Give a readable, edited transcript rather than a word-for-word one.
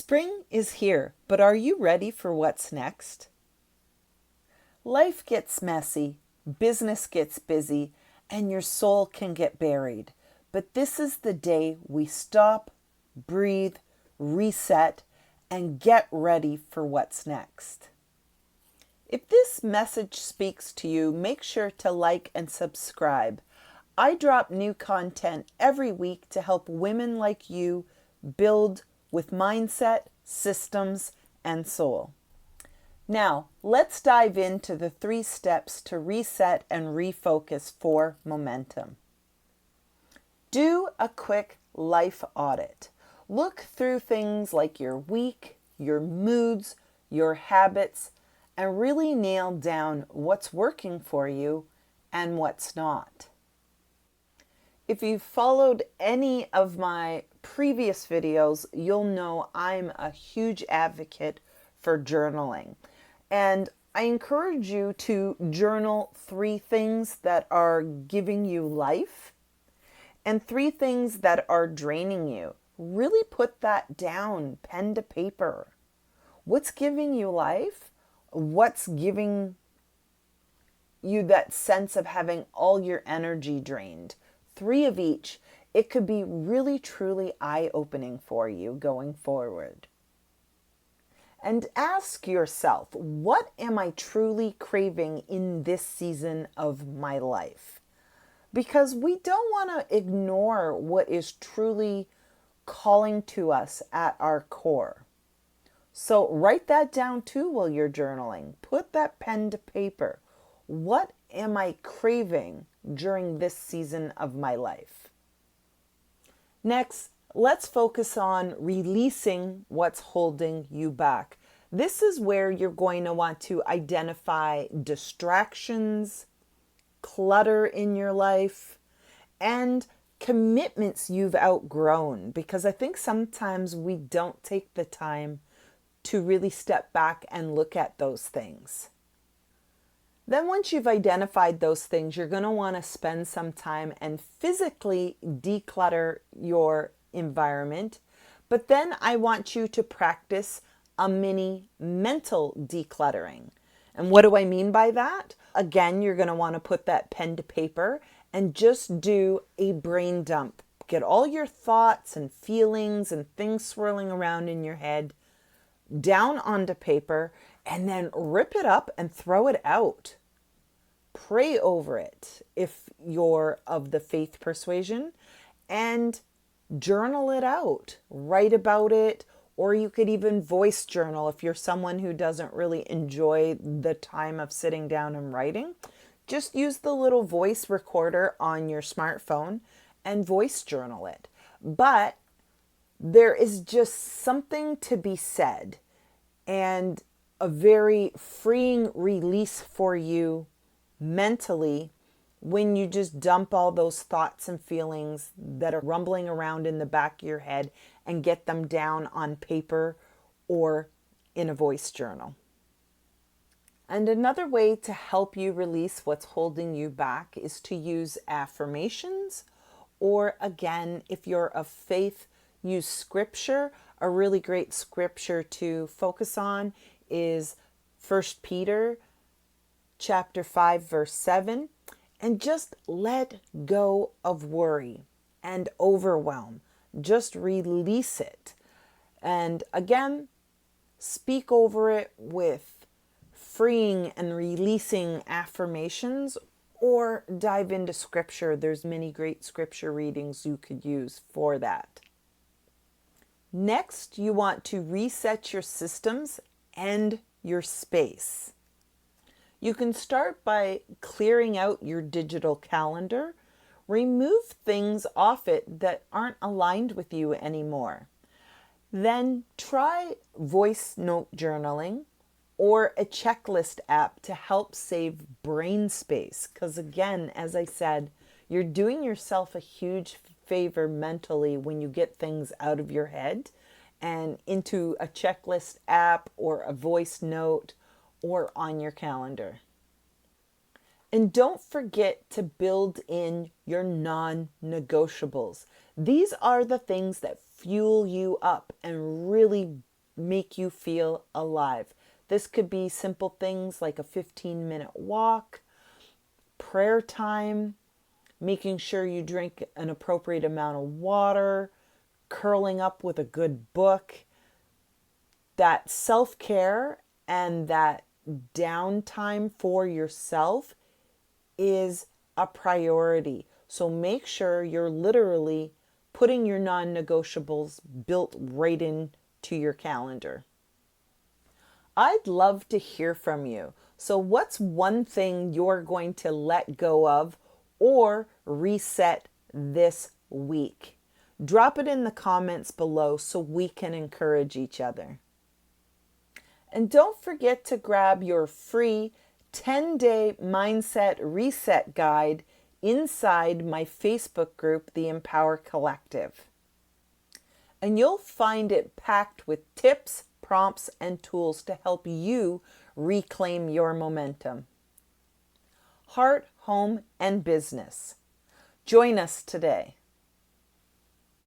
Spring is here, but are you ready for what's next? Life gets messy, business gets busy, and your soul can get buried. But this is the day we stop, breathe, reset, and get ready for what's next. If this message speaks to you, make sure to like and subscribe. I drop new content every week to help women like you build with mindset, systems, and soul. Now, let's dive into the 3 steps to reset and refocus for momentum. Do a quick life audit. Look through things like your week, your moods, your habits, and really nail down what's working for you and what's not. If you've followed any of my previous videos, you'll know I'm a huge advocate for journaling. And I encourage you to journal 3 things that are giving you life and 3 things that are draining you. Really put that down, pen to paper. What's giving you life? What's giving you that sense of having all your energy drained? 3 of each. It could be really, truly eye-opening for you going forward. And ask yourself, what am I truly craving in this season of my life? Because we don't want to ignore what is truly calling to us at our core. So write that down too while you're journaling. Put that pen to paper. What am I craving during this season of my life? Next, let's focus on releasing what's holding you back. This is where you're going to want to identify distractions, clutter in your life, and commitments you've outgrown. Because I think sometimes we don't take the time to really step back and look at those things. Then once you've identified those things, you're going to want to spend some time and physically declutter your environment. But then I want you to practice a mini mental decluttering. And what do I mean by that? Again, you're going to want to put that pen to paper and just do a brain dump. Get all your thoughts and feelings and things swirling around in your head down onto paper, and then rip it up and throw it out. Pray over it if you're of the faith persuasion, and journal it out. Write about it, or you could even voice journal if you're someone who doesn't really enjoy the time of sitting down and writing. Just use the little voice recorder on your smartphone and voice journal it. But there is just something to be said and a very freeing release for you mentally when you just dump all those thoughts and feelings that are rumbling around in the back of your head and get them down on paper or in a voice journal. And another way to help you release what's holding you back is to use affirmations, or again, if you're of faith, use scripture. A really great scripture to focus on is 1 Peter chapter 5, verse 7. And just let go of worry and overwhelm. Just release it. And again, speak over it with freeing and releasing affirmations, or dive into scripture. There's many great scripture readings you could use for that. Next, you want to reset your systems and your space. You can start by clearing out your digital calendar. Remove things off it that aren't aligned with you anymore. Then try voice note journaling or a checklist app to help save brain space. Because again, as I said, you're doing yourself a huge favor mentally when you get things out of your head and into a checklist app or a voice note or on your calendar. And don't forget to build in your non-negotiables. These are the things that fuel you up and really make you feel alive. This could be simple things like a 15-minute walk, prayer time, making sure you drink an appropriate amount of water, curling up with a good book. That self-care and that downtime for yourself is a priority. So make sure you're literally putting your non-negotiables built right into your calendar. I'd love to hear from you. So what's one thing you're going to let go of or reset this week? Drop it in the comments below so we can encourage each other. And don't forget to grab your free 10-day mindset reset guide inside my Facebook group, the Empower Collective. And you'll find it packed with tips, prompts, and tools to help you reclaim your momentum. Heart, home, and business. Join us today.